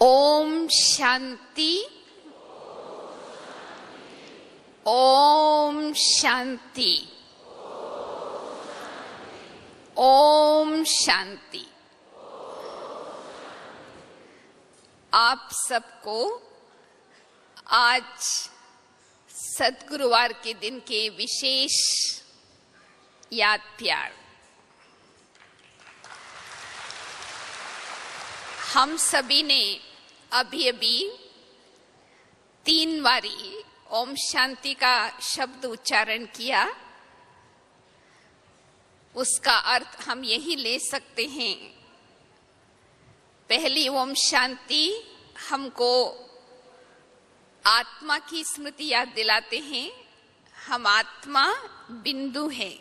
ओम शांति। ओम शांति। ओम शांति। आप सबको आज सद्गुरुवार के दिन के विशेष याद प्यार। हम सभी ने अभी 3 बारी ओम शांति का शब्द उच्चारण किया। उसका अर्थ हम यही ले सकते हैं। पहली ओम शांति हमको आत्मा की स्मृति याद दिलाते हैं। हम आत्मा बिंदु है।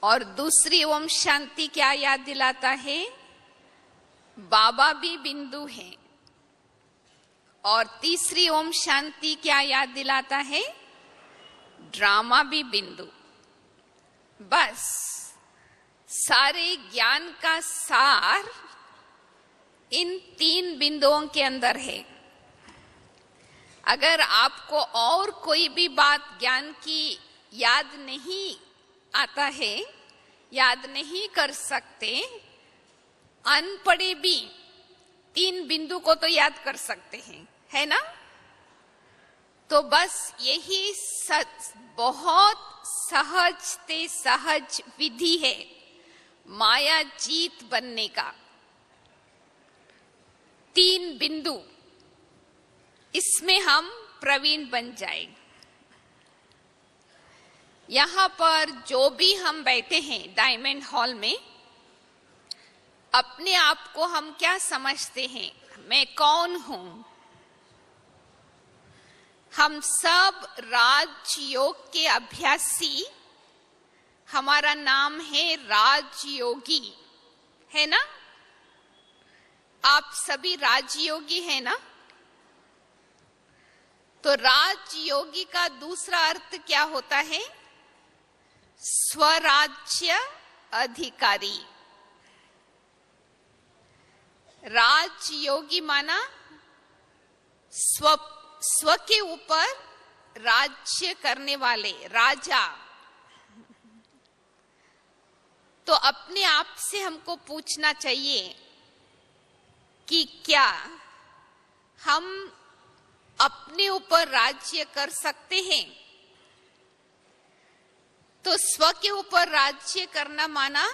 और दूसरी ओम शांति क्या याद दिलाता है? बाबा भी बिंदु है। और तीसरी ओम शांति क्या याद दिलाता है? ड्रामा भी बिंदु। बस सारे ज्ञान का सार इन 3 बिंदुओं के अंदर है। अगर आपको और कोई भी बात ज्ञान की याद नहीं आता है, याद नहीं कर सकते, अनपढ़े भी 3 बिंदु को तो याद कर सकते हैं, है ना? तो बस यही बहुत सहज से सहज विधि है माया जीत बनने का। 3 बिंदु, इसमें हम प्रवीण बन जाए। यहां पर जो भी हम बैठे हैं डायमंड हॉल में, अपने आप को हम क्या समझते हैं? मैं कौन हूं? हम सब राजयोग के अभ्यासी। हमारा नाम है राजयोगी, है ना? आप सभी राजयोगी हैं ना? तो राजयोगी का दूसरा अर्थ क्या होता है? स्वराज्य अधिकारी। राजयोगी माना स्व के ऊपर राज्य करने वाले, राजा। तो अपने आप से हमको पूछना चाहिए कि क्या हम अपने ऊपर राज्य कर सकते हैं? तो स्व के ऊपर राज्य करना माना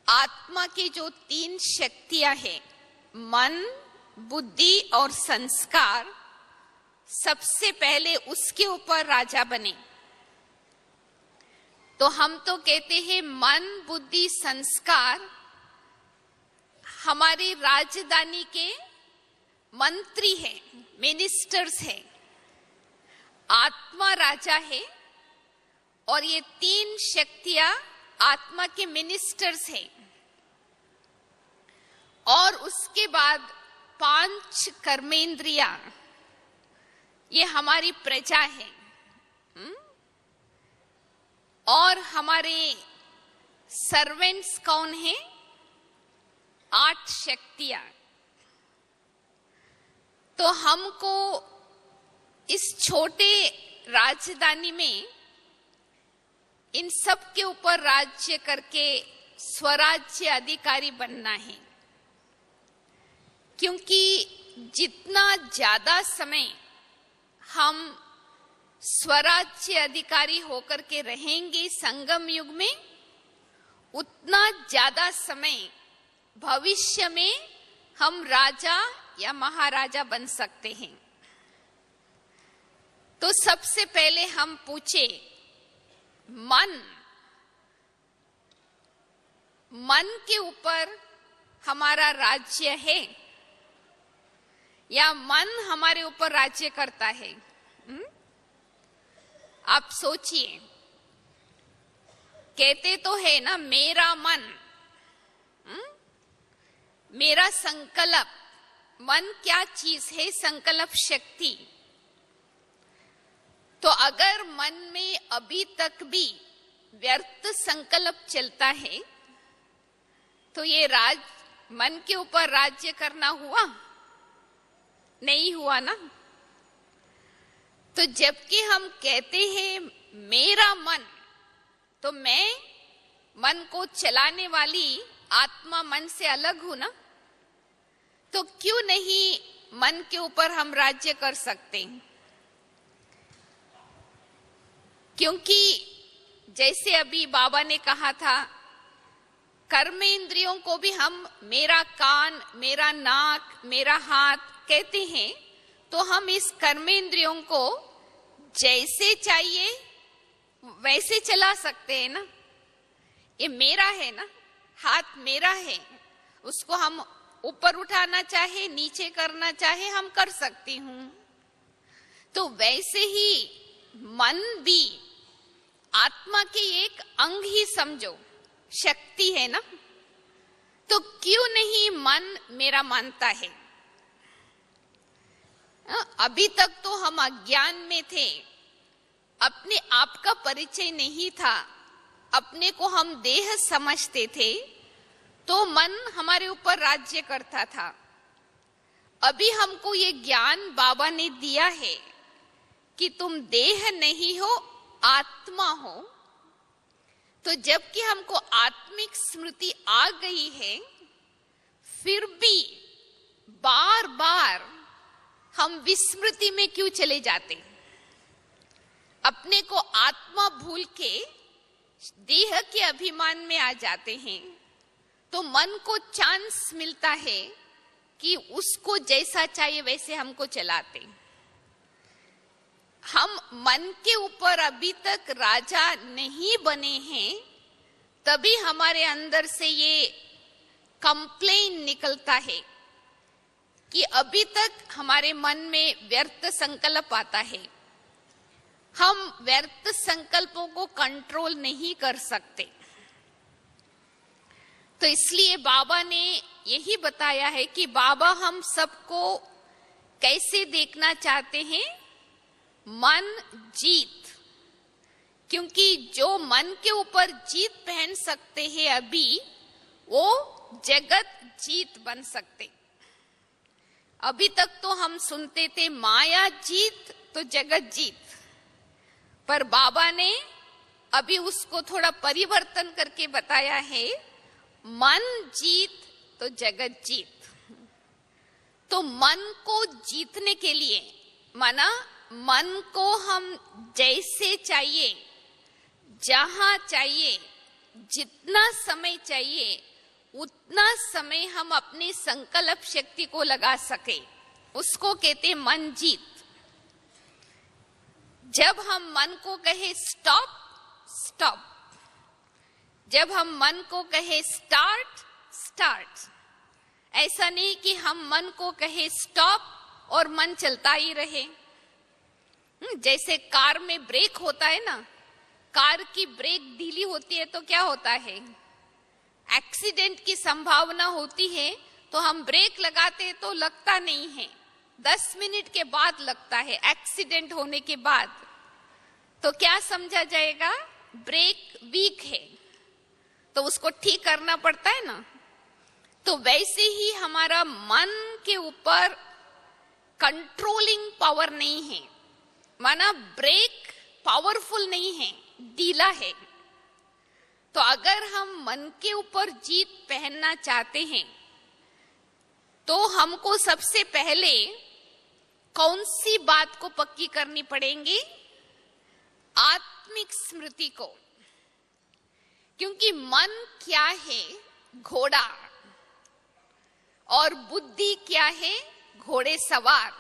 आत्मा की जो 3 शक्तियां हैं, मन, बुद्धि और संस्कार, सबसे पहले उसके ऊपर राजा बने। तो हम तो कहते हैं मन, बुद्धि, संस्कार हमारी राजधानी के मंत्री हैं, मिनिस्टर्स हैं। आत्मा राजा है और ये 3 शक्तियां आत्मा के मिनिस्टर्स हैं। और उसके बाद 5 कर्मेंद्रियां, ये हमारी प्रजा है। और हमारे सर्वेंट्स कौन है? 8 शक्तियां। तो हमको इस छोटे राजधानी में इन सब के ऊपर राज्य करके स्वराज्य अधिकारी बनना है। क्योंकि जितना ज्यादा समय हम स्वराज्य अधिकारी होकर के रहेंगे संगम युग में, उतना ज्यादा समय भविष्य में हम राजा या महाराजा बन सकते हैं। तो सबसे पहले हम पूछे, मन के ऊपर हमारा राज्य है या मन हमारे ऊपर राज्य करता है? आप सोचिए। कहते तो है ना, मेरा मन, मेरा संकल्प। मन क्या चीज है? संकल्प शक्ति। तो अगर मन में अभी तक भी व्यर्थ संकल्प चलता है, तो ये मन के ऊपर राज्य करना हुआ? नहीं हुआ ना। तो जबकि हम कहते हैं मेरा मन, तो मैं मन को चलाने वाली आत्मा मन से अलग हूं ना। तो क्यों नहीं मन के ऊपर हम राज्य कर सकते? क्योंकि जैसे अभी बाबा ने कहा था, कर्मेंद्रियों को भी हम मेरा कान, मेरा नाक, मेरा हाथ कहते हैं, तो हम इस कर्मेंद्रियों को जैसे चाहिए वैसे चला सकते हैं ना। ये मेरा है ना, हाथ मेरा है, उसको हम ऊपर उठाना चाहे, नीचे करना चाहे, हम कर सकती हूं। तो वैसे ही मन भी आत्मा की एक अंग ही समझो, शक्ति है ना। तो क्यों नहीं मन मेरा मानता है? अभी तक तो हम अज्ञान में थे, अपने आप का परिचय नहीं था, अपने को हम देह समझते थे, तो मन हमारे ऊपर राज्य करता था। अभी हमको ये ज्ञान बाबा ने दिया है कि तुम देह नहीं हो, आत्मा हो। तो जबकि हमको आत्मिक स्मृति आ गई है, फिर भी बार बार हम विस्मृति में क्यों चले जाते? अपने को आत्मा भूल के देह के अभिमान में आ जाते हैं। तो मन को चांस मिलता है कि उसको जैसा चाहिए वैसे हमको चलाते। हम मन के ऊपर अभी तक राजा नहीं बने हैं, तभी हमारे अंदर से ये कंप्लेन निकलता है कि अभी तक हमारे मन में व्यर्थ संकल्प आता है। हम व्यर्थ संकल्पों को कंट्रोल नहीं कर सकते। तो इसलिए बाबा ने यही बताया है कि बाबा हम सबको कैसे देखना चाहते हैं? मन जीत। क्योंकि जो मन के ऊपर जीत पहन सकते हैं अभी, वो जगत जीत बन सकते। अभी तक तो हम सुनते थे माया जीत तो जगत जीत, पर बाबा ने अभी उसको थोड़ा परिवर्तन करके बताया है, मन जीत तो जगत जीत। तो मन को जीतने के लिए, माना मन को हम जैसे चाहिए, जहां चाहिए, जितना समय चाहिए, उतना समय हम अपनी संकल्प शक्ति को लगा सके, उसको कहते मन जीत। जब हम मन को कहे स्टॉप, स्टॉप। जब हम मन को कहे स्टार्ट, स्टार्ट। ऐसा नहीं कि हम मन को कहे स्टॉप और मन चलता ही रहे। जैसे कार में ब्रेक होता है ना, कार की ब्रेक ढीली होती है तो क्या होता है? एक्सीडेंट की संभावना होती है, तो हम ब्रेक लगाते तो लगता नहीं है, 10 मिनट के बाद लगता है। एक्सीडेंट होने के बाद तो क्या समझा जाएगा? ब्रेक वीक है, तो उसको ठीक करना पड़ता है ना। तो वैसे ही हमारा मन के ऊपर कंट्रोलिंग पावर नहीं है, माना ब्रेक पावरफुल नहीं है, ढीला है। तो अगर हम मन के ऊपर जीत पहनना चाहते हैं, तो हमको सबसे पहले कौन सी बात को पक्की करनी पड़ेगी? आत्मिक स्मृति को। क्योंकि मन क्या है? घोड़ा। और बुद्धि क्या है? घोड़े सवार।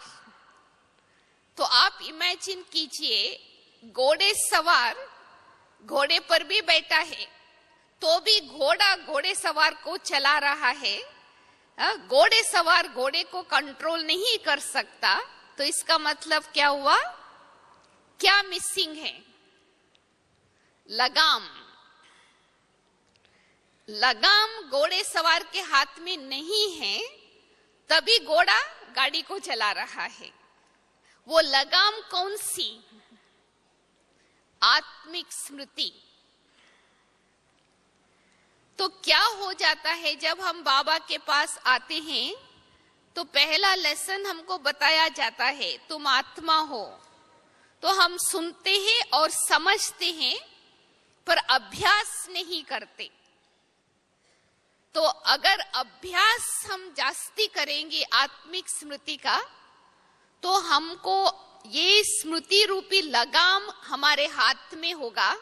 तो आप इमेजिन कीजिए, घोड़े सवार घोड़े पर भी बैठा है, तो भी घोड़ा घोड़े सवार को चला रहा है। घोड़े सवार घोड़े को कंट्रोल नहीं कर सकता, तो इसका मतलब क्या हुआ? क्या मिसिंग है? लगाम। लगाम घोड़े सवार के हाथ में नहीं है, तभी घोड़ा गाड़ी को चला रहा है। वो लगाम कौन सी? आत्मिक स्मृति। तो क्या हो जाता है जब हम बाबा के पास आते हैं, तो पहला लेसन हमको बताया जाता है, तुम आत्मा हो। तो हम सुनते हैं और समझते हैं, पर अभ्यास नहीं करते। तो अगर अभ्यास हम जास्ती करेंगे आत्मिक स्मृति का, तो हमको ये स्मृति रूपी लगाम हमारे हाथ में होगा,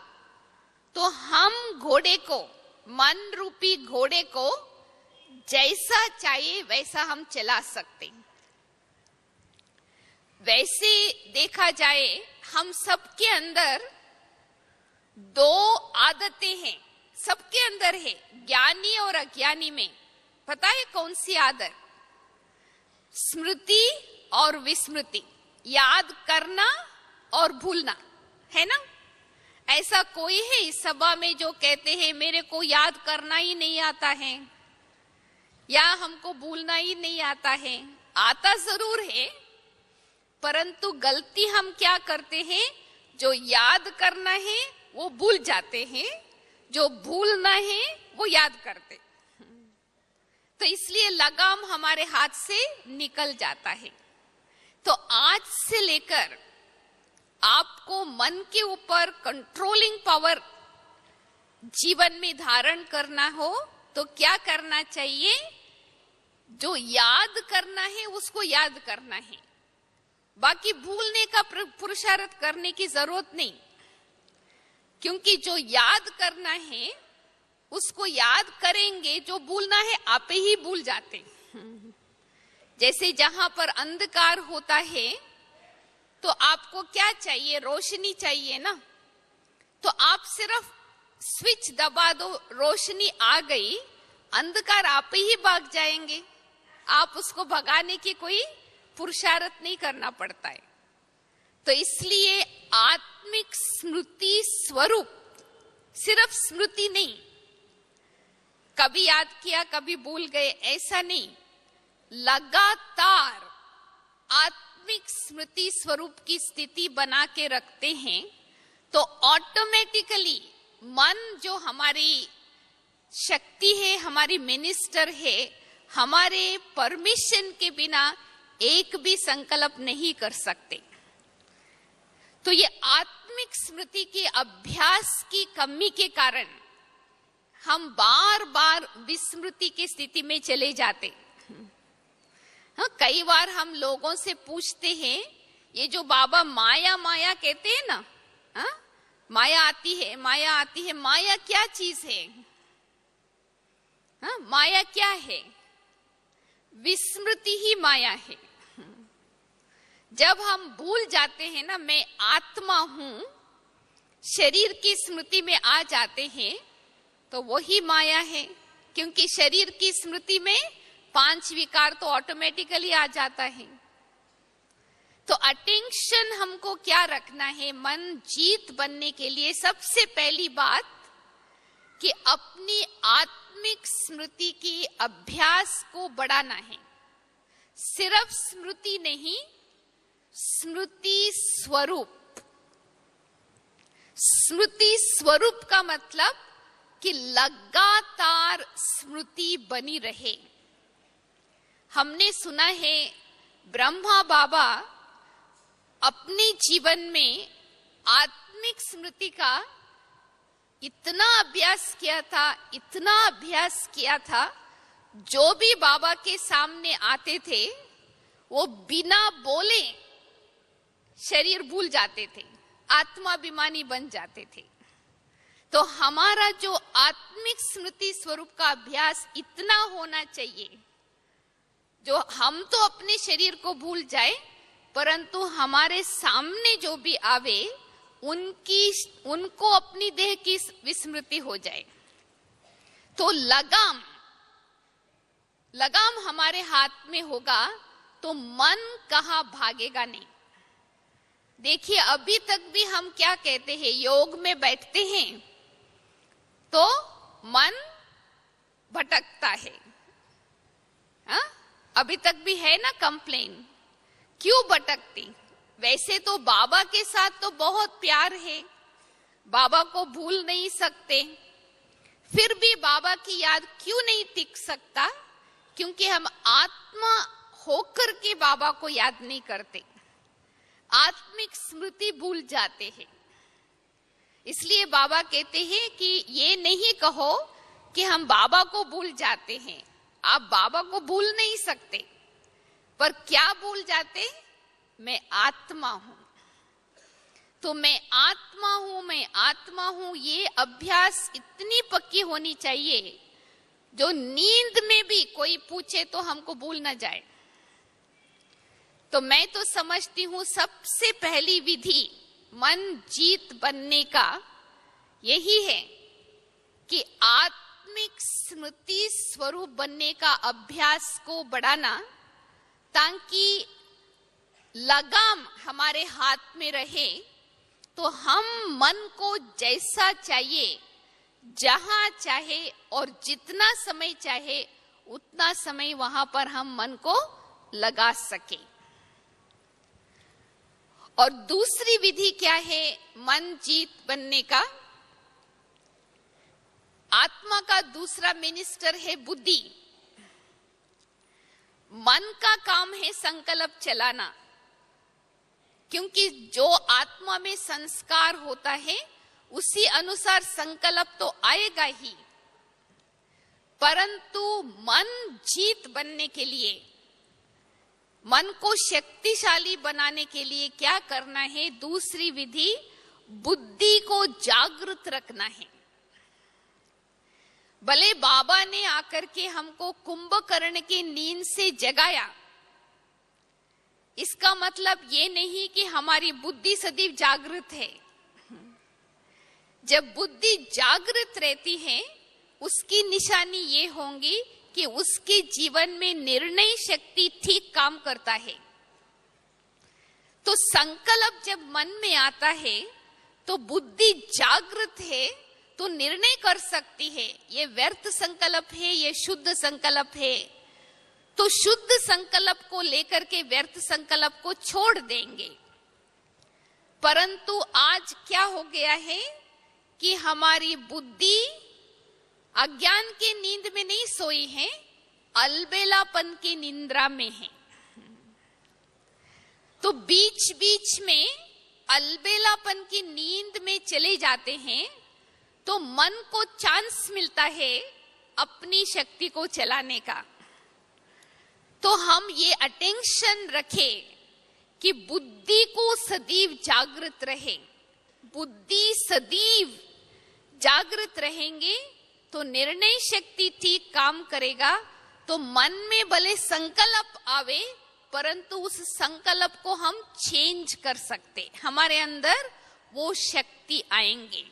तो हम घोड़े को, मन रूपी घोड़े को जैसा चाहिए वैसा हम चला सकते। वैसे देखा जाए, हम सबके अंदर दो आदतें हैं, सबके अंदर है, ज्ञानी और अज्ञानी में। पता है कौन सी आदत? स्मृति और विस्मृति, याद करना और भूलना, है ना? ऐसा कोई है इस सभा में जो कहते हैं मेरे को याद करना ही नहीं आता है या हमको भूलना ही नहीं आता है? आता जरूर है, परंतु गलती हम क्या करते हैं, जो याद करना है वो भूल जाते हैं, जो भूलना है वो याद करते। तो इसलिए लगाम हमारे हाथ से निकल जाता है। तो आज से लेकर आपको मन के ऊपर कंट्रोलिंग पावर जीवन में धारण करना हो, तो क्या करना चाहिए? जो याद करना है उसको याद करना है, बाकी भूलने का पुरुषार्थ करने की जरूरत नहीं। क्योंकि जो याद करना है उसको याद करेंगे, जो भूलना है आप ही भूल जाते। जैसे जहां पर अंधकार होता है तो आपको क्या चाहिए? रोशनी चाहिए ना। तो आप सिर्फ स्विच दबा दो, रोशनी आ गई, अंधकार आप ही भाग जाएंगे। आप उसको भगाने की कोई पुरुषार्थ नहीं करना पड़ता है। तो इसलिए आत्मिक स्मृति स्वरूप सिर्फ स्मृति नहीं, कभी याद किया कभी भूल गए ऐसा नहीं, लगातार आत्मिक स्मृति स्वरूप की स्थिति बना के रखते हैं, तो ऑटोमेटिकली मन जो हमारी शक्ति है, हमारी मिनिस्टर है, हमारे परमिशन के बिना एक भी संकल्प नहीं कर सकते। तो ये आत्मिक स्मृति के अभ्यास की कमी के कारण हम बार बार विस्मृति की स्थिति में चले जाते। हाँ, कई बार हम लोगों से पूछते हैं, ये जो बाबा माया माया कहते हैं ना, हाँ, माया आती है, माया आती है, माया क्या चीज है? हाँ, माया क्या है? विस्मृति ही माया है। जब हम भूल जाते हैं ना मैं आत्मा हूं, शरीर की स्मृति में आ जाते हैं, तो वही माया है। क्योंकि शरीर की स्मृति में 5 विकार तो ऑटोमेटिकली आ जाता है। तो अटेंशन हमको क्या रखना है मन जीत बनने के लिए? सबसे पहली बात कि अपनी आत्मिक स्मृति की अभ्यास को बढ़ाना है। सिर्फ स्मृति नहीं, स्मृति स्वरूप। स्मृति स्वरूप का मतलब कि लगातार स्मृति बनी रहे। हमने सुना है ब्रह्मा बाबा अपने जीवन में आत्मिक स्मृति का इतना अभ्यास किया था, इतना अभ्यास किया था, जो भी बाबा के सामने आते थे वो बिना बोले शरीर भूल जाते थे, आत्माभिमानी बन जाते थे। तो हमारा जो आत्मिक स्मृति स्वरूप का अभ्यास इतना होना चाहिए, जो हम तो अपने शरीर को भूल जाए, परंतु हमारे सामने जो भी आवे उनको अपनी देह की विस्मृति हो जाए। तो लगाम हमारे हाथ में होगा तो मन कहाँ भागेगा नहीं। देखिए अभी तक भी हम क्या कहते हैं, योग में बैठते हैं तो मन भटकता है। हा? अभी तक भी है ना कंप्लेन, क्यों भटकती? वैसे तो बाबा के साथ तो बहुत प्यार है, बाबा को भूल नहीं सकते, फिर भी बाबा की याद क्यों नहीं टिक सकता? क्योंकि हम आत्मा होकर के बाबा को याद नहीं करते, आत्मिक स्मृति भूल जाते हैं। इसलिए बाबा कहते हैं कि ये नहीं कहो कि हम बाबा को भूल जाते हैं। आप बाबा को भूल नहीं सकते, पर क्या भूल जाते? मैं आत्मा हूं। तो मैं आत्मा हूं, मैं आत्मा हूं, ये अभ्यास इतनी पक्की होनी चाहिए जो नींद में भी कोई पूछे तो हमको भूल ना जाए। तो मैं तो समझती हूं सबसे पहली विधि मन जीत बनने का यही है कि आत्मिक स्मृति स्वरूप बनने का अभ्यास को बढ़ाना, ताकि लगाम हमारे हाथ में रहे तो हम मन को जैसा चाहिए, जहां चाहे और जितना समय चाहे उतना समय वहां पर हम मन को लगा सके। और दूसरी विधि क्या है मन जीत बनने का? आत्मा का दूसरा मिनिस्टर है बुद्धि। मन का काम है संकल्प चलाना, क्योंकि जो आत्मा में संस्कार होता है उसी अनुसार संकल्प तो आएगा ही। परंतु मन जीत बनने के लिए, मन को शक्तिशाली बनाने के लिए क्या करना है? दूसरी विधि बुद्धि को जागृत रखना है। भले बाबा ने आकर के हमको कुंभकर्ण की नींद से जगाया, इसका मतलब ये नहीं कि हमारी बुद्धि सदैव जागृत है। जब बुद्धि जागृत रहती है उसकी निशानी ये होंगी कि उसके जीवन में निर्णय शक्ति ठीक काम करता है। तो संकल्प जब मन में आता है तो बुद्धि जागृत है, तो निर्णय कर सकती है ये व्यर्थ संकल्प है, ये शुद्ध संकल्प है। तो शुद्ध संकल्प को लेकर के व्यर्थ संकल्प को छोड़ देंगे। परंतु आज क्या हो गया है कि हमारी बुद्धि अज्ञान की नींद में नहीं सोई है, अलबेलापन की निंद्रा में है। तो बीच बीच में अलबेलापन की नींद में चले जाते हैं, तो मन को चांस मिलता है अपनी शक्ति को चलाने का। तो हम ये अटेंशन रखें कि बुद्धि को सदैव जागृत रहे। बुद्धि सदैव जागृत रहेंगे तो निर्णय शक्ति ठीक काम करेगा। तो मन में भले संकल्प आवे, परंतु उस संकल्प को हम चेंज कर सकते, हमारे अंदर वो शक्ति आएंगे।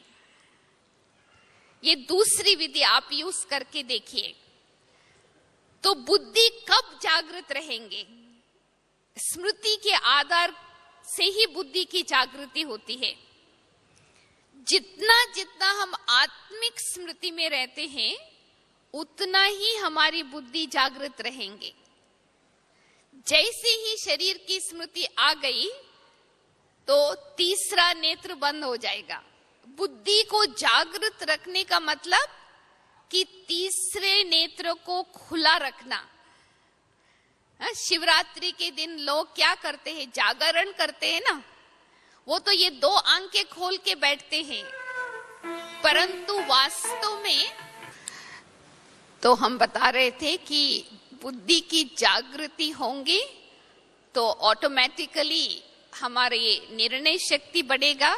ये दूसरी विधि आप यूज करके देखिए। तो बुद्धि कब जागृत रहेंगे? स्मृति के आधार से ही बुद्धि की जागृति होती है। जितना जितना हम आत्मिक स्मृति में रहते हैं उतना ही हमारी बुद्धि जागृत रहेंगे। जैसे ही शरीर की स्मृति आ गई तो तीसरा नेत्र बंद हो जाएगा। बुद्धि को जागृत रखने का मतलब कि तीसरे नेत्र को खुला रखना। शिवरात्रि के दिन लोग क्या करते हैं? जागरण करते हैं ना। वो तो ये दो आंखें खोल के बैठते हैं, परंतु वास्तव में तो हम बता रहे थे कि बुद्धि की जागृति होंगी तो ऑटोमेटिकली हमारे निर्णय शक्ति बढ़ेगा,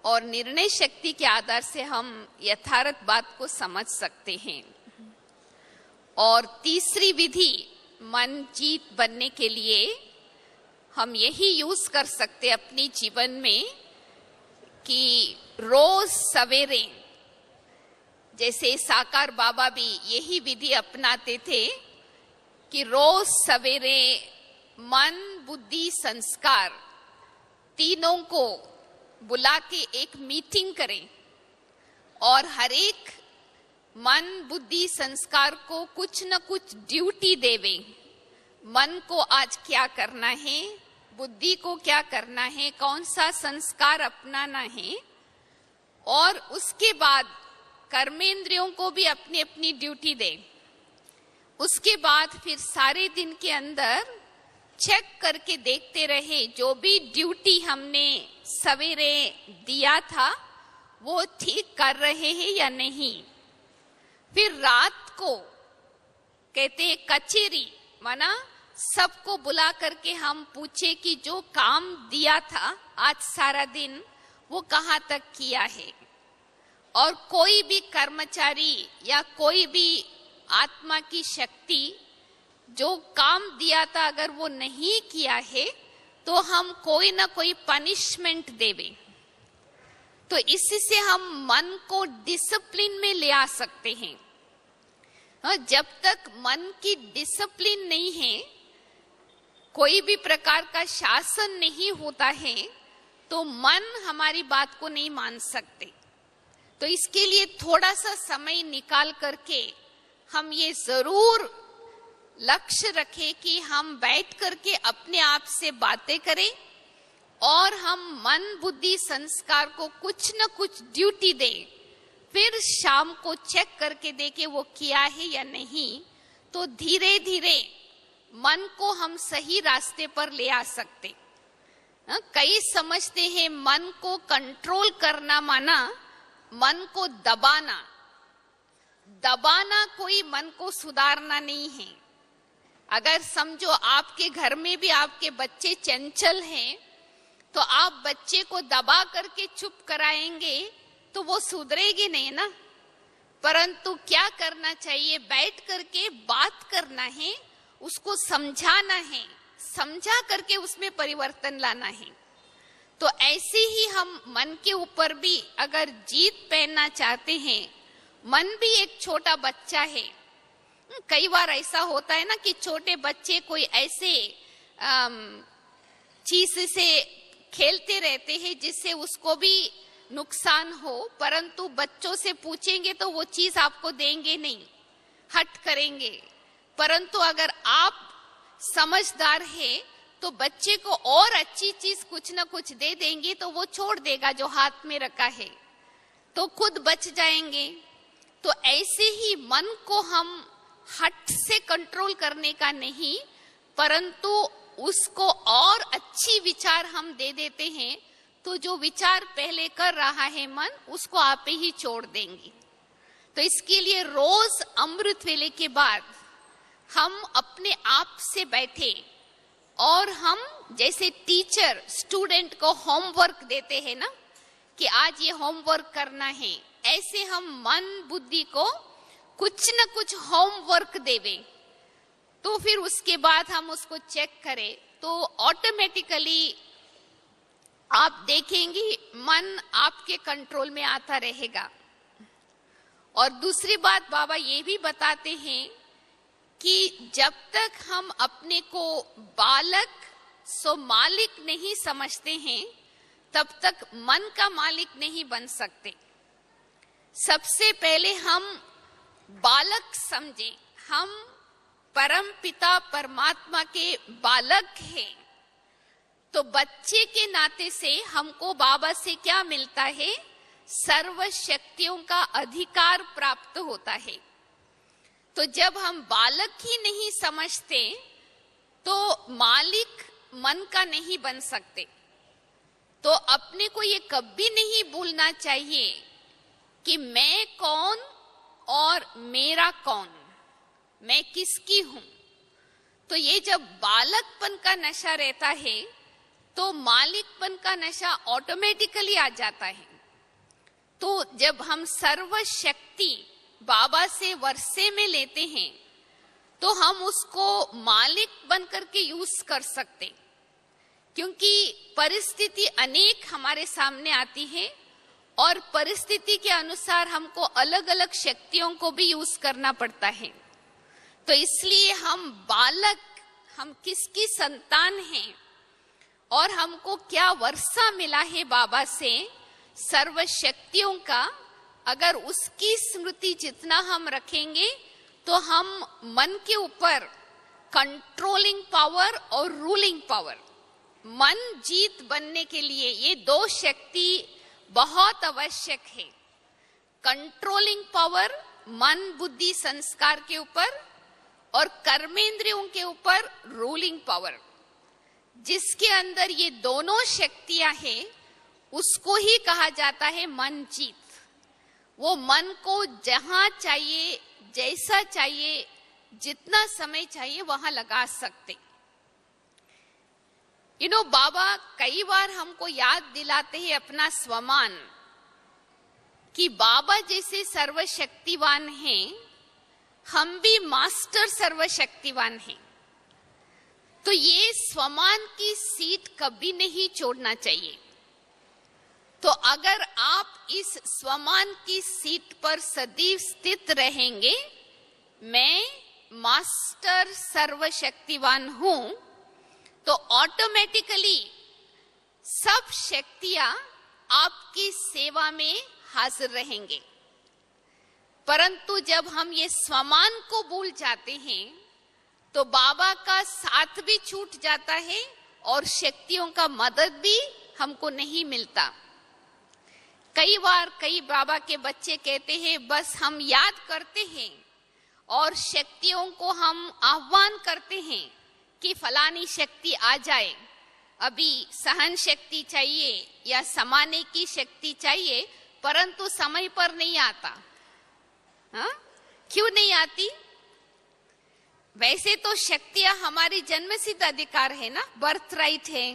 और निर्णय शक्ति के आधार से हम यथार्थ बात को समझ सकते हैं। और तीसरी विधि मन जीत बनने के लिए हम यही यूज कर सकते अपनी जीवन में कि रोज सवेरे, जैसे साकार बाबा भी यही विधि अपनाते थे कि रोज सवेरे मन बुद्धि संस्कार तीनों को बुला के एक मीटिंग करें और हर एक मन बुद्धि संस्कार को कुछ न कुछ ड्यूटी देवे। मन को आज क्या करना है, बुद्धि को क्या करना है, कौन सा संस्कार अपनाना है, और उसके बाद कर्मेंद्रियों को भी अपनी अपनी ड्यूटी दे। उसके बाद फिर सारे दिन के अंदर चेक करके देखते रहे जो भी ड्यूटी हमने सवेरे दिया था वो ठीक कर रहे हैं या नहीं। फिर रात को कहते हैं कचेरी, माना सबको बुला करके हम पूछे कि जो काम दिया था आज सारा दिन वो कहाँ तक किया है। और कोई भी कर्मचारी या कोई भी आत्मा की शक्ति जो काम दिया था अगर वो नहीं किया है तो हम कोई ना कोई पनिशमेंट देवे। तो इससे हम मन को डिसिप्लिन में ले आ सकते हैं। जब तक मन की डिसिप्लिन नहीं है, कोई भी प्रकार का शासन नहीं होता है, तो मन हमारी बात को नहीं मान सकते। तो इसके लिए थोड़ा सा समय निकाल करके हम ये जरूर लक्ष्य रखें कि हम बैठ करके अपने आप से बातें करें और हम मन बुद्धि संस्कार को कुछ न कुछ ड्यूटी दें। फिर शाम को चेक करके देखें वो किया है या नहीं। तो धीरे धीरे मन को हम सही रास्ते पर ले आ सकते। कई समझते हैं मन को कंट्रोल करना माना मन को दबाना। दबाना कोई मन को सुधारना नहीं है। अगर समझो आपके घर में भी आपके बच्चे चंचल हैं तो आप बच्चे को दबा करके चुप कराएंगे तो वो सुधरेगी नहीं ना। परंतु क्या करना चाहिए, बैठ करके बात करना है, उसको समझाना है, समझा करके उसमें परिवर्तन लाना है। तो ऐसे ही हम मन के ऊपर भी अगर जीत पहनना चाहते हैं, मन भी एक छोटा बच्चा है। कई बार ऐसा होता है ना कि छोटे बच्चे कोई ऐसे चीज से खेलते रहते हैं जिससे उसको भी नुकसान हो, परंतु बच्चों से पूछेंगे तो वो चीज आपको देंगे नहीं, हट करेंगे। परंतु अगर आप समझदार है तो बच्चे को और अच्छी चीज कुछ न कुछ दे देंगे तो वो छोड़ देगा जो हाथ में रखा है, तो खुद बच जाएंगे। तो ऐसे ही मन को हम हट से कंट्रोल करने का नहीं, परंतु उसको और अच्छी विचार हम दे देते हैं तो जो विचार पहले कर रहा है मन उसको आप ही छोड़ देंगे। तो इसके लिए रोज अमृत वेले के बाद हम अपने आप से बैठे और हम जैसे टीचर स्टूडेंट को होमवर्क देते हैं ना कि आज ये होमवर्क करना है, ऐसे हम मन बुद्धि को कुछ न कुछ होमवर्क देवे। तो फिर उसके बाद हम उसको चेक करें तो ऑटोमेटिकली आप देखेंगे मन आपके कंट्रोल में आता रहेगा। और दूसरी बात बाबा ये भी बताते हैं कि जब तक हम अपने को बालक सो मालिक नहीं समझते हैं तब तक मन का मालिक नहीं बन सकते। सबसे पहले हम बालक समझे, हम परम पिता परमात्मा के बालक हैं। तो बच्चे के नाते से हमको बाबा से क्या मिलता है, सर्व शक्तियों का अधिकार प्राप्त होता है। तो जब हम बालक ही नहीं समझते तो मालिक मन का नहीं बन सकते। तो अपने को ये कभी नहीं भूलना चाहिए कि मैं कौन और मेरा कौन, मैं किसकी हूं। तो ये जब बालकपन का नशा रहता है तो मालिकपन का नशा ऑटोमेटिकली आ जाता है। तो जब हम सर्व शक्ति बाबा से वर्षे में लेते हैं तो हम उसको मालिक बन करके यूज कर सकते, क्योंकि परिस्थिति अनेक हमारे सामने आती है और परिस्थिति के अनुसार हमको अलग अलग शक्तियों को भी यूज करना पड़ता है। तो इसलिए हम बालक, हम किसकी संतान हैं और हमको क्या वर्षा मिला है बाबा से सर्व शक्तियों का, अगर उसकी स्मृति जितना हम रखेंगे तो हम मन के ऊपर कंट्रोलिंग पावर और रूलिंग पावर, मन जीत बनने के लिए ये दो शक्ति बहुत आवश्यक है। कंट्रोलिंग पावर मन बुद्धि संस्कार के ऊपर और कर्मेंद्रियों के ऊपर रूलिंग पावर। जिसके अंदर ये दोनों शक्तियां हैं उसको ही कहा जाता है मन जीत। वो मन को जहां चाहिए, जैसा चाहिए, जितना समय चाहिए वहां लगा सकते। बाबा कई बार हमको याद दिलाते हैं अपना स्वमान, कि बाबा जैसे सर्वशक्तिवान हैं, हम भी मास्टर सर्वशक्तिवान हैं। तो ये स्वमान की सीट कभी नहीं छोड़ना चाहिए। तो अगर आप इस स्वमान की सीट पर सदैव स्थित रहेंगे, मैं मास्टर सर्वशक्तिवान हूं, तो ऑटोमेटिकली सब शक्तियां आपकी सेवा में हाजिर रहेंगे। परंतु जब हम ये स्वमान को भूल जाते हैं तो बाबा का साथ भी छूट जाता है और शक्तियों का मदद भी हमको नहीं मिलता। कई बार कई बाबा के बच्चे कहते हैं बस हम याद करते हैं और शक्तियों को हम आह्वान करते हैं कि फलानी शक्ति आ जाए, अभी सहन शक्ति चाहिए या समाने की शक्ति चाहिए, परंतु समय पर नहीं आता। हाँ? क्यों नहीं आती? वैसे तो शक्तियां हमारी जन्मसिद्ध अधिकार है ना, बर्थ राइट है।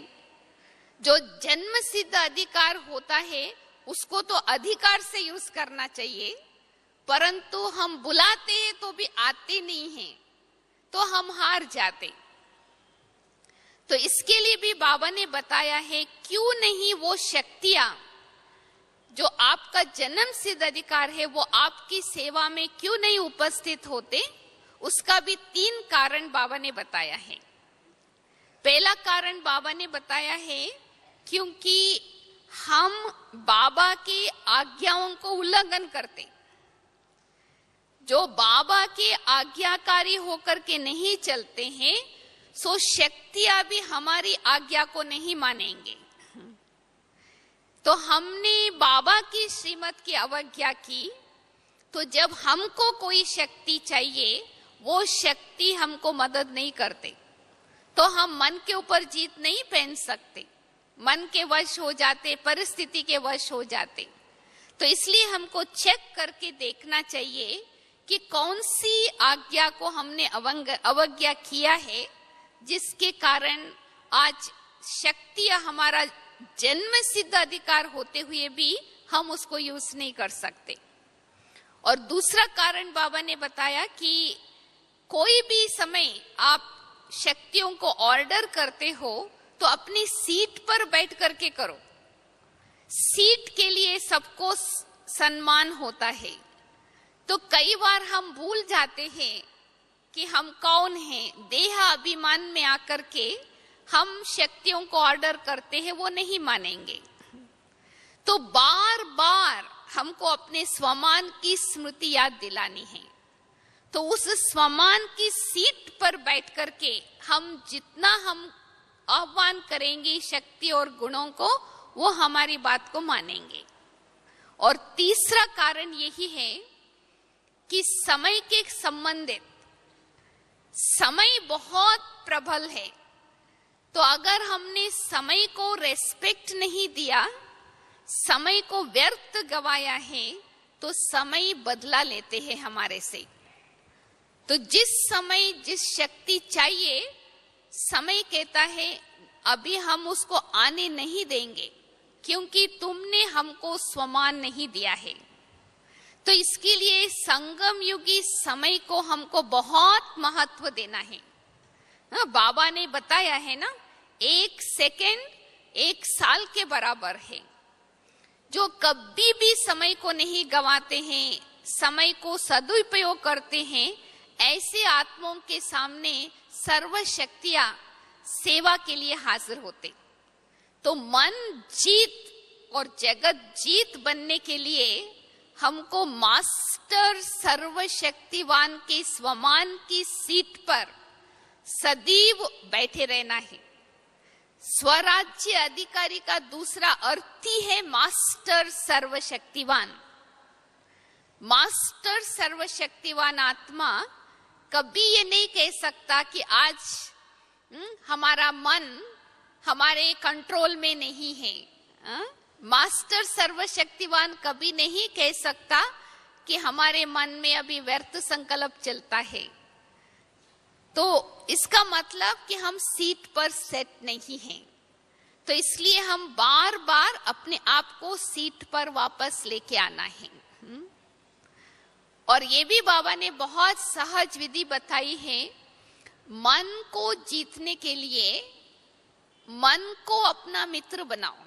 जो जन्मसिद्ध अधिकार होता है उसको तो अधिकार से यूज करना चाहिए, परंतु हम बुलाते हैं तो भी आते नहीं हैं, तो हम हार जाते। तो इसके लिए भी बाबा ने बताया है, क्यों नहीं वो शक्तियां जो आपका जन्म सिद्ध अधिकार है वो आपकी सेवा में क्यों नहीं उपस्थित होते। उसका भी 3 कारण बाबा ने बताया है। पहला कारण बाबा ने बताया है क्योंकि हम बाबा की आज्ञाओं को उल्लंघन करते। जो बाबा के आज्ञाकारी होकर के नहीं चलते हैं, सो शक्तियां भी हमारी आज्ञा को नहीं मानेंगे। तो हमने बाबा की श्रीमत की अवज्ञा की, तो जब हमको कोई शक्ति चाहिए वो शक्ति हमको मदद नहीं करते, तो हम मन के ऊपर जीत नहीं पहन सकते, मन के वश हो जाते, परिस्थिति के वश हो जाते। तो इसलिए हमको चेक करके देखना चाहिए कि कौन सी आज्ञा को हमने अवज्ञा किया है, जिसके कारण आज शक्तियां हमारा जन्म सिद्ध अधिकार होते हुए भी हम उसको यूज नहीं कर सकते। और दूसरा कारण बाबा ने बताया कि कोई भी समय आप शक्तियों को ऑर्डर करते हो तो अपनी सीट पर बैठ करके करो। सीट के लिए सबको सम्मान होता है। तो कई बार हम भूल जाते हैं कि हम कौन हैं। देह अभिमान में आकर के हम शक्तियों को ऑर्डर करते हैं, वो नहीं मानेंगे। तो बार बार हमको अपने स्वमान की स्मृति याद दिलानी है। तो उस स्वमान की सीट पर बैठ करके हम जितना हम आह्वान करेंगे शक्ति और गुणों को, वो हमारी बात को मानेंगे। और तीसरा कारण यही है कि समय के संबंधित समय बहुत प्रबल है। तो अगर हमने समय को रेस्पेक्ट नहीं दिया, समय को व्यर्थ गवाया है, तो समय बदला लेते हैं हमारे से। तो जिस समय जिस शक्ति चाहिए, समय कहता है अभी हम उसको आने नहीं देंगे, क्योंकि तुमने हमको स्वमान नहीं दिया है। तो इसके लिए संगम युगी समय को हमको बहुत महत्व देना है। बाबा ने बताया है ना, 1 सेकेंड 1 साल के बराबर है। जो कभी भी समय को नहीं गंवाते हैं, समय को सदुपयोग करते हैं, ऐसे आत्माओं के सामने सर्व शक्तियां सेवा के लिए हाजिर होते। तो मन जीत और जगत जीत बनने के लिए हमको मास्टर सर्वशक्तिवान के स्वमान की सीट पर सदैव बैठे रहना है। स्वराज्य अधिकारी का दूसरा अर्थ ही है मास्टर सर्वशक्तिवान। मास्टर सर्वशक्तिवान आत्मा कभी ये नहीं कह सकता कि आज हमारा मन हमारे कंट्रोल में नहीं है। मास्टर सर्वशक्तिवान कभी नहीं कह सकता कि हमारे मन में अभी व्यर्थ संकल्प चलता है। तो इसका मतलब कि हम सीट पर सेट नहीं हैं। तो इसलिए हम बार बार अपने आप को सीट पर वापस लेके आना है। और ये भी बाबा ने बहुत सहज विधि बताई है। मन को जीतने के लिए मन को अपना मित्र बनाओ,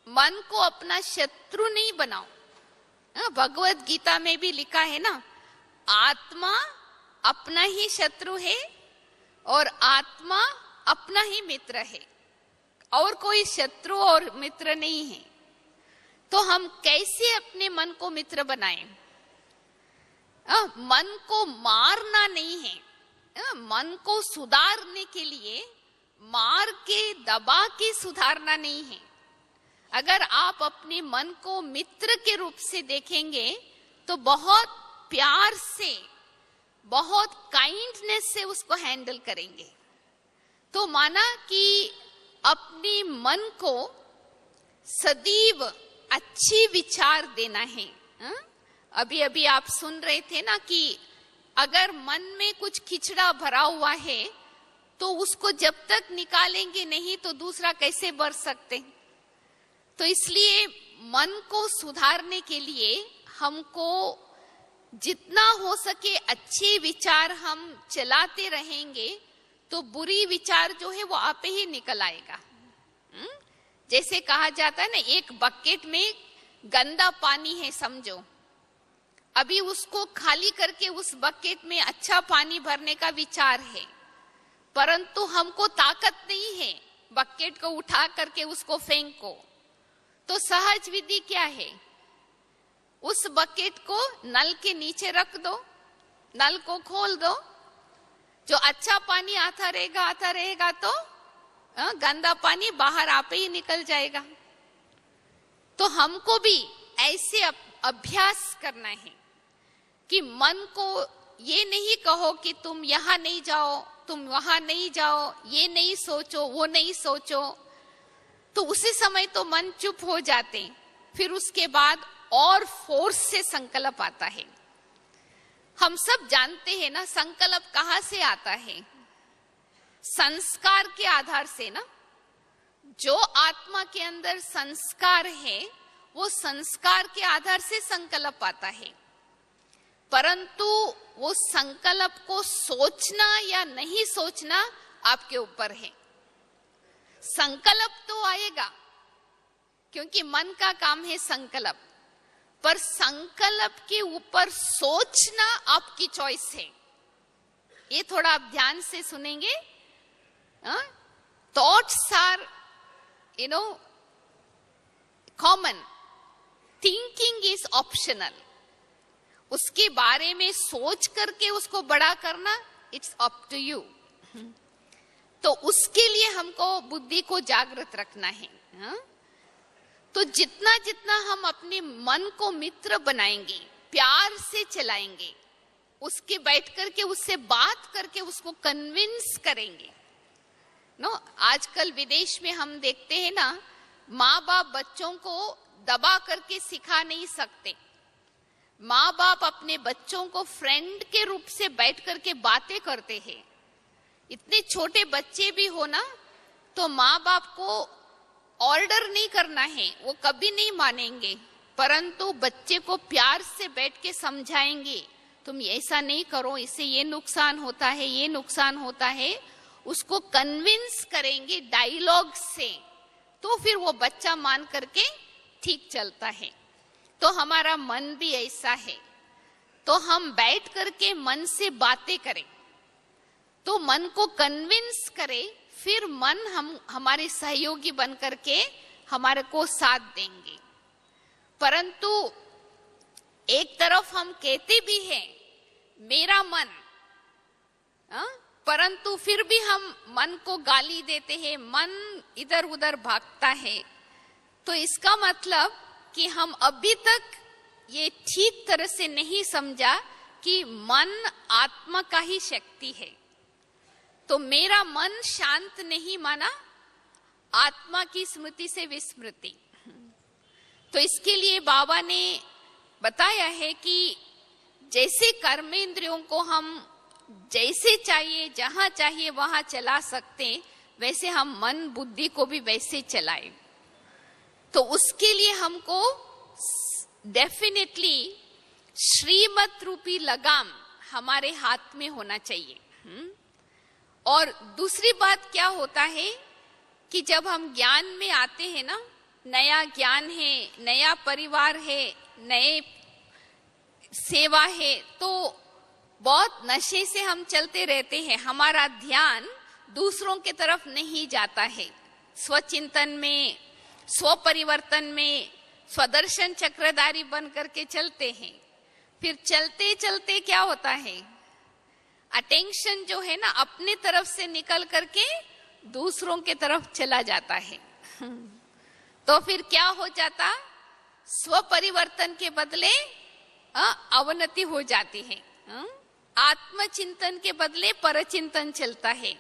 मन को अपना शत्रु नहीं बनाओ। भगवत गीता में भी लिखा है ना, आत्मा अपना ही शत्रु है और आत्मा अपना ही मित्र है, और कोई शत्रु और मित्र नहीं है। तो हम कैसे अपने मन को मित्र बनाएं? मन को मारना नहीं है, मन को सुधारने के लिए मार के दबा के सुधारना नहीं है। अगर आप अपने मन को मित्र के रूप से देखेंगे तो बहुत प्यार से, बहुत काइंडनेस से उसको हैंडल करेंगे। तो माना कि अपने मन को सदैव अच्छी विचार देना है। अभी अभी आप सुन रहे थे ना कि अगर मन में कुछ खिचड़ा भरा हुआ है तो उसको जब तक निकालेंगे नहीं तो दूसरा कैसे भर सकते। तो इसलिए मन को सुधारने के लिए हमको जितना हो सके अच्छे विचार हम चलाते रहेंगे तो बुरी विचार जो है वो आपे ही निकल आएगा। जैसे कहा जाता है ना, एक बकेट में गंदा पानी है समझो, अभी उसको खाली करके उस बकेट में अच्छा पानी भरने का विचार है, परंतु हमको ताकत नहीं है बकेट को उठा करके उसको फेंको। तो सहज विधि क्या है? उस बकेट को नल के नीचे रख दो, नल को खोल दो, जो अच्छा पानी आता रहेगा तो गंदा पानी बाहर आपे ही निकल जाएगा। तो हमको भी ऐसे अभ्यास करना है कि मन को ये नहीं कहो कि तुम यहाँ नहीं जाओ, तुम वहां नहीं जाओ, ये नहीं सोचो, वो नहीं सोचो। तो उसी समय तो मन चुप हो जाते, फिर उसके बाद और फोर्स से संकल्प आता है। हम सब जानते हैं ना, संकल्प कहाँ से आता है? संस्कार के आधार से ना। जो आत्मा के अंदर संस्कार है वो संस्कार के आधार से संकल्प आता है, परंतु वो संकल्प को सोचना या नहीं सोचना आपके ऊपर है। संकल्प तो आएगा क्योंकि मन का काम है संकल्प, पर संकल्प के ऊपर सोचना आपकी चॉइस है। ये थोड़ा आप ध्यान से सुनेंगे। Thoughts are common, thinking is optional. उसके बारे में सोच करके उसको बड़ा करना इट्स अप टू यू। तो उसके लिए हमको बुद्धि को जागृत रखना है। तो जितना जितना हम अपने मन को मित्र बनाएंगे, प्यार से चलाएंगे, उसके बैठ करके उससे बात करके उसको कन्विंस करेंगे। आजकल विदेश में हम देखते हैं ना, माँ बाप बच्चों को दबा करके सिखा नहीं सकते। माँ बाप अपने बच्चों को फ्रेंड के रूप से बैठ करके बातें करते हैं। इतने छोटे बच्चे भी हो ना, तो माँ बाप को ऑर्डर नहीं करना है, वो कभी नहीं मानेंगे, परंतु बच्चे को प्यार से बैठ के समझाएंगे, तुम ऐसा नहीं करो, इससे ये नुकसान होता है, ये नुकसान होता है। उसको कन्विंस करेंगे डायलॉग से, तो फिर वो बच्चा मान करके ठीक चलता है। तो हमारा मन भी ऐसा है। तो हम बैठ करके मन से बातें करें, तो मन को कन्विंस करें, फिर मन हमारे सहयोगी बन करके हमारे को साथ देंगे। परंतु एक तरफ हम कहते भी हैं मेरा मन, परंतु फिर भी हम मन को गाली देते हैं, मन इधर उधर भागता है। तो इसका मतलब कि हम अभी तक ये ठीक तरह से नहीं समझा कि मन आत्मा का ही शक्ति है। तो मेरा मन शांत नहीं माना आत्मा की स्मृति से विस्मृति। तो इसके लिए बाबा ने बताया है कि जैसे कर्मेंद्रियों को हम जैसे चाहिए जहां चाहिए वहां चला सकते, वैसे हम मन बुद्धि को भी वैसे चलाए। तो उसके लिए हमको डेफिनेटली श्रीमत रूपी लगाम हमारे हाथ में होना चाहिए। और दूसरी बात क्या होता है कि जब हम ज्ञान में आते हैं ना, नया ज्ञान है, नया परिवार है, नए सेवा है, तो बहुत नशे से हम चलते रहते हैं। हमारा ध्यान दूसरों के तरफ नहीं जाता है। स्वचिंतन में, स्व परिवर्तन में स्वदर्शन चक्रधारी बन करके चलते हैं। फिर चलते चलते क्या होता है, अटेंशन जो है ना अपने तरफ से निकल करके दूसरों के तरफ चला जाता है। तो फिर क्या हो जाता, स्व परिवर्तन के बदले अवनति हो जाती है। आत्मचिंतन के बदले परचिंतन चलता है,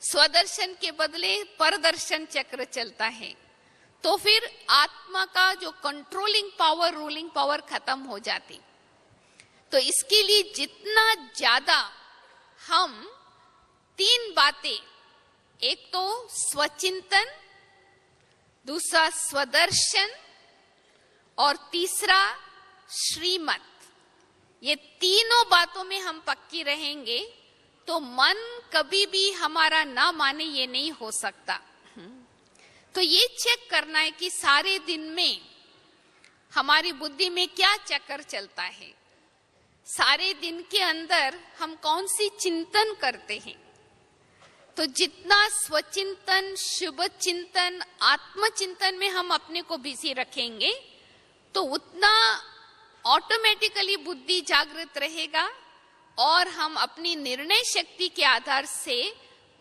स्वदर्शन के बदले परदर्शन चक्र चलता है। तो फिर आत्मा का जो कंट्रोलिंग पावर, रूलिंग पावर खत्म हो जाती। तो इसके लिए जितना ज्यादा हम तीन बातें, एक तो स्वचिंतन, दूसरा स्वदर्शन और तीसरा श्रीमत, ये तीनों बातों में हम पक्की रहेंगे तो मन कभी भी हमारा ना माने ये नहीं हो सकता। तो ये चेक करना है कि सारे दिन में हमारी बुद्धि में क्या चक्कर चलता है, सारे दिन के अंदर हम कौन सी चिंतन करते हैं। तो जितना स्वचिंतन, शुभ चिंतन, आत्मचिंतन में हम अपने को बिजी रखेंगे तो उतना ऑटोमेटिकली बुद्धि जागृत रहेगा और हम अपनी निर्णय शक्ति के आधार से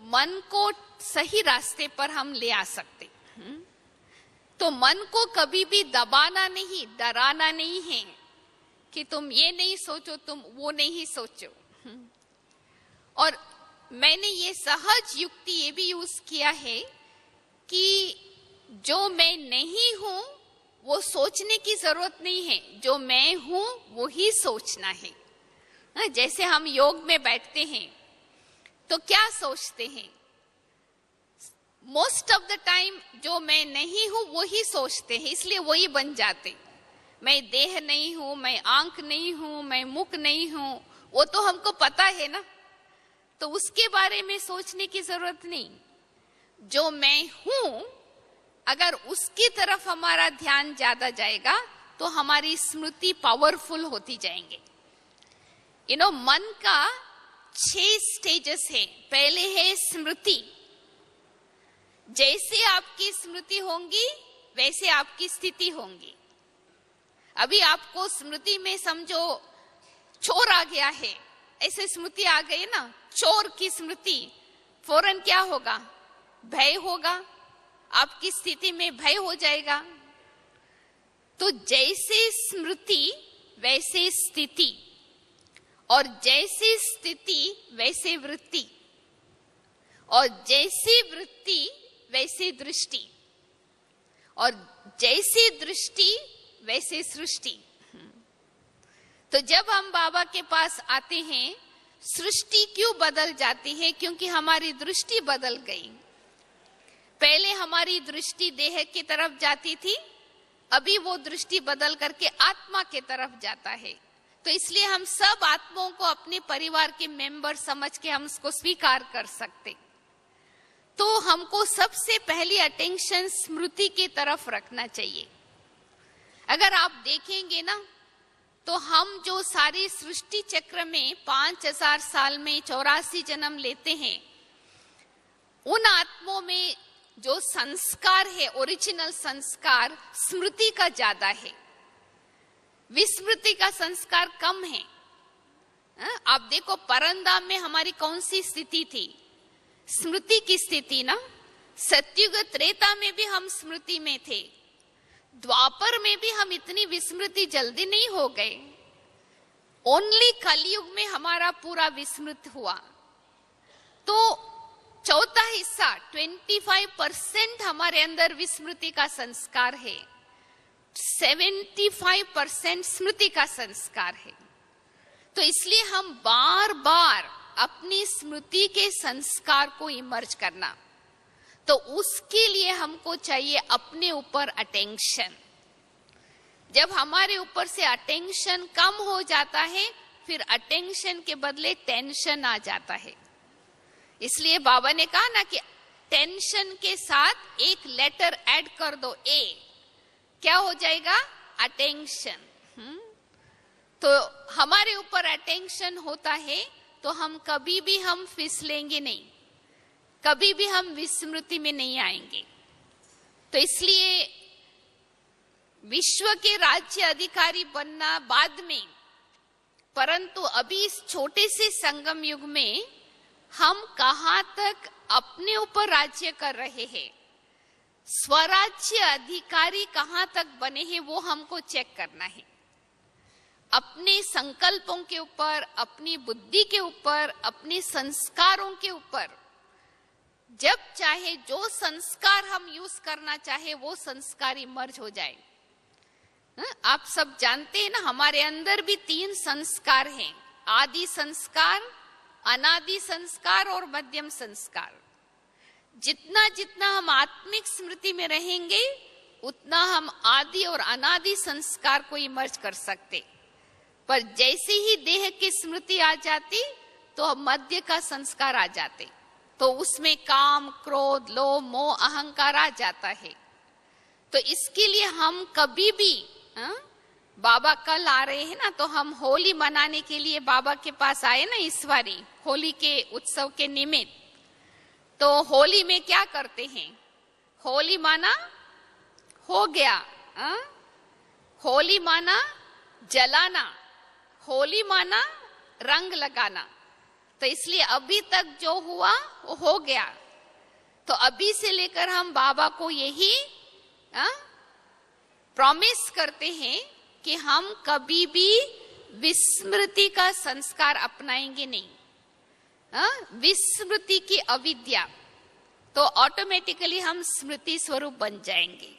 मन को सही रास्ते पर हम ले आ सकते। तो मन को कभी भी दबाना नहीं, डराना नहीं है कि तुम ये नहीं सोचो, तुम वो नहीं सोचो। और मैंने ये सहज युक्ति ये भी यूज किया है कि जो मैं नहीं हूं वो सोचने की जरूरत नहीं है, जो मैं हूं वो ही सोचना है। जैसे हम योग में बैठते हैं तो क्या सोचते हैं, मोस्ट ऑफ द टाइम जो मैं नहीं हूं वो ही सोचते हैं, इसलिए वही बन जाते। मैं देह नहीं हूं, मैं आंख नहीं हूं, मैं मुख नहीं हूं, वो तो हमको पता है ना, तो उसके बारे में सोचने की जरूरत नहीं। जो मैं हूं, अगर उसकी तरफ हमारा ध्यान ज्यादा जाएगा तो हमारी स्मृति पावरफुल होती जाएंगे। मन का 6 स्टेजेस है। पहले है स्मृति, जैसे आपकी स्मृति होंगी वैसे आपकी स्थिति होंगी। अभी आपको स्मृति में समझो चोर आ गया है, ऐसे स्मृति आ गई ना, चोर की स्मृति, फौरन क्या होगा, भय होगा, आपकी स्थिति में भय हो जाएगा। तो जैसे स्मृति वैसे स्थिति, और जैसी स्थिति वैसे वृत्ति, और जैसी वृत्ति वैसे दृष्टि, और जैसी दृष्टि वैसे सृष्टि। तो जब हम बाबा के पास आते हैं, सृष्टि क्यों बदल जाती है, क्योंकि हमारी दृष्टि बदल गई। पहले हमारी दृष्टि देह की तरफ जाती थी, अभी वो दृष्टि बदल करके आत्मा के तरफ जाता है। तो इसलिए हम सब आत्माओं को अपने परिवार के मेंबर समझ के हम उसको स्वीकार कर सकते। तो हमको सबसे पहली अटेंशन स्मृति की तरफ रखना चाहिए। अगर आप देखेंगे ना, तो हम जो सारी सृष्टि चक्र में 5000 साल में 84 जन्म लेते हैं, उन आत्माओं में जो संस्कार है, ओरिजिनल संस्कार स्मृति का ज्यादा है, विस्मृति का संस्कार कम है। आप देखो परंदाम में हमारी कौन सी स्थिति थी, स्मृति की स्थिति ना। सत्युग त्रेता में भी हम स्मृति में थे। द्वापर में भी हम इतनी विस्मृति जल्दी नहीं हो गए। ओनली कलयुग में हमारा पूरा विस्मृत हुआ। तो चौथा हिस्सा 25% हमारे अंदर विस्मृति का संस्कार है, 75% स्मृति का संस्कार है। तो इसलिए हम बार बार अपनी स्मृति के संस्कार को इमर्ज करना, तो उसके लिए हमको चाहिए अपने ऊपर अटेंशन। जब हमारे ऊपर से अटेंशन कम हो जाता है, फिर अटेंशन के बदले टेंशन आ जाता है। इसलिए बाबा ने कहा ना कि टेंशन के साथ एक लेटर ऐड कर दो, ए, क्या हो जाएगा? अटेंशन। तो हमारे ऊपर अटेंशन होता है तो हम कभी भी हम फिसलेंगे नहीं, कभी भी हम विस्मृति में नहीं आएंगे। तो इसलिए विश्व के राज्य अधिकारी बनना बाद में, परंतु अभी इस छोटे से संगम युग में हम कहां तक अपने ऊपर राज्य कर रहे हैं, स्वराज्य अधिकारी कहां तक बने हैं, वो हमको चेक करना है। अपने संकल्पों के ऊपर, अपनी बुद्धि के ऊपर, अपने संस्कारों के ऊपर, जब चाहे जो संस्कार हम यूज करना चाहे वो संस्कार इमर्ज हो जाए। आप सब जानते हैं ना, हमारे अंदर भी 3 संस्कार हैं, आदि संस्कार, अनादि संस्कार और मध्यम संस्कार। जितना जितना हम आत्मिक स्मृति में रहेंगे, उतना हम आदि और अनादि संस्कार को इमर्ज कर सकते। पर जैसे ही देह की स्मृति आ जाती तो मध्य का संस्कार आ जाते, तो उसमें काम, क्रोध, लोभ, मोह, अहंकार आ जाता है। तो इसके लिए हम कभी भी बाबा कल आ रहे हैं ना, तो हम होली मनाने के लिए बाबा के पास आए ना इस बारी, होली के उत्सव के निमित्त। तो होली में क्या करते हैं? होली माना हो गया, होली माना जलाना, होली माना रंग लगाना। तो इसलिए अभी तक जो हुआ वो हो गया। तो अभी से लेकर हम बाबा को यही प्रॉमिस करते हैं कि हम कभी भी विस्मृति का संस्कार अपनाएंगे नहीं, विस्मृति की अविद्या, तो ऑटोमेटिकली हम स्मृति स्वरूप बन जाएंगे।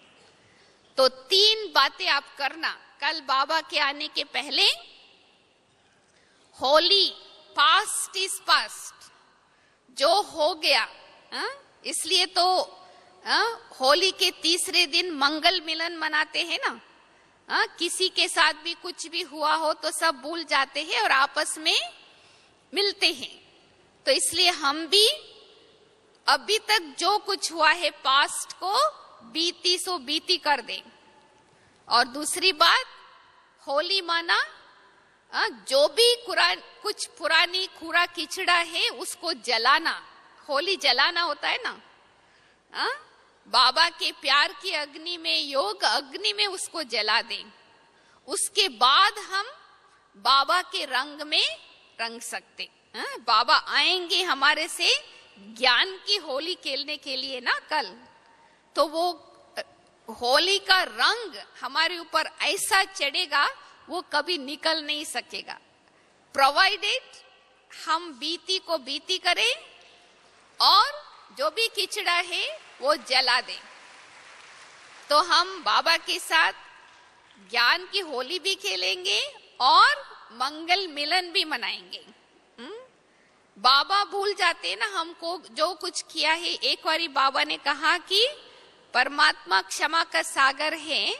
तो 3 बातें आप करना कल बाबा के आने के पहले। होली, पास्ट इज पास्ट, जो हो गया। इसलिए तो होली के तीसरे दिन मंगल मिलन मनाते हैं ना। किसी के साथ भी कुछ भी हुआ हो तो सब भूल जाते हैं और आपस में मिलते हैं। तो इसलिए हम भी अभी तक जो कुछ हुआ है पास्ट को बीती सो बीती कर दें। और दूसरी बात, होली माना जो भी कुछ पुरानी कूड़ा किचड़ा है उसको जलाना। होली जलाना होता है ना, बाबा के प्यार की अग्नि में, योग अग्नि में उसको जला दें। उसके बाद हम बाबा के रंग में रंग सकते। बाबा आएंगे हमारे से ज्ञान की होली खेलने के लिए ना कल, तो वो होली का रंग हमारे ऊपर ऐसा चढ़ेगा वो कभी निकल नहीं सकेगा, प्रोवाइडेड हम बीती को बीती करें और जो भी किचड़ा है वो जला दें। तो हम बाबा के साथ ज्ञान की होली भी खेलेंगे और मंगल मिलन भी मनाएंगे। बाबा भूल जाते हैं ना हमको जो कुछ किया है। एक बारी बाबा ने कहा कि परमात्मा क्षमा का सागर है,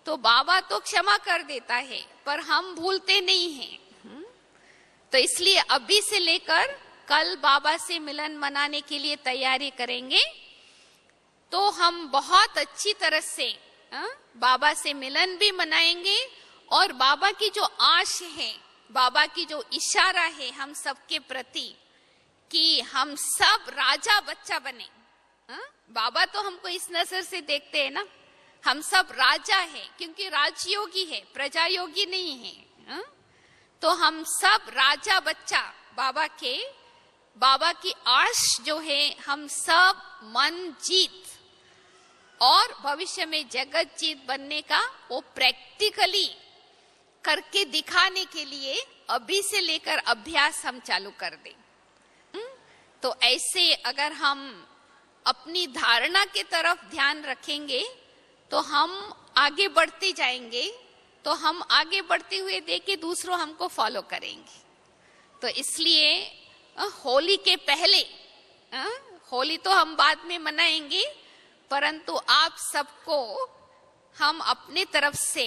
तो बाबा तो क्षमा कर देता है पर हम भूलते नहीं हैं। तो इसलिए अभी से लेकर कल बाबा से मिलन मनाने के लिए तैयारी करेंगे, तो हम बहुत अच्छी तरह से बाबा से मिलन भी मनाएंगे। और बाबा की जो आश है, बाबा की जो इशारा है हम सबके प्रति कि हम सब राजा बच्चा बने। बाबा तो हमको इस नजर से देखते हैं ना, हम सब राजा हैं क्योंकि राजयोगी है, प्रजा योगी नहीं है। तो हम सब राजा बच्चा बाबा के, बाबा की आश जो है हम सब मन जीत और भविष्य में जगत जीत बनने का वो प्रैक्टिकली करके दिखाने के लिए अभी से लेकर अभ्यास हम चालू कर दें। तो ऐसे अगर हम अपनी धारणा की तरफ ध्यान रखेंगे तो हम आगे बढ़ते जाएंगे, तो हम आगे बढ़ते हुए देखे दूसरों हमको फॉलो करेंगे। तो इसलिए होली के पहले, होली तो हम बाद में मनाएंगे, परंतु आप सबको हम अपने तरफ से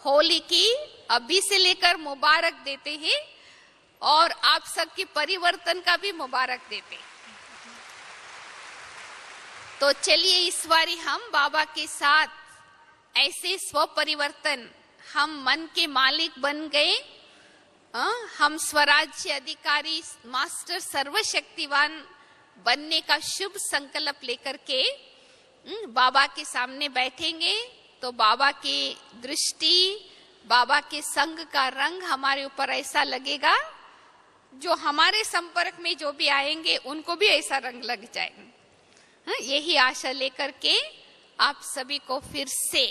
होली की अभी से लेकर मुबारक देते हैं और आप सबके परिवर्तन का भी मुबारक देते हैं। तो चलिए इस बारी हम बाबा के साथ ऐसे स्व परिवर्तन, हम मन के मालिक बन गए, हम स्वराज्य अधिकारी मास्टर सर्वशक्तिवान बनने का शुभ संकल्प लेकर के बाबा के सामने बैठेंगे। तो बाबा की दृष्टि, बाबा के संग का रंग हमारे ऊपर ऐसा लगेगा, जो हमारे संपर्क में जो भी आएंगे उनको भी ऐसा रंग लग जाएगा। यही आशा लेकर के आप सभी को फिर से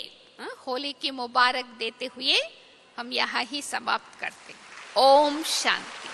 होली की मुबारक देते हुए हम यहाँ ही समाप्त करते हैं। ओम शांति।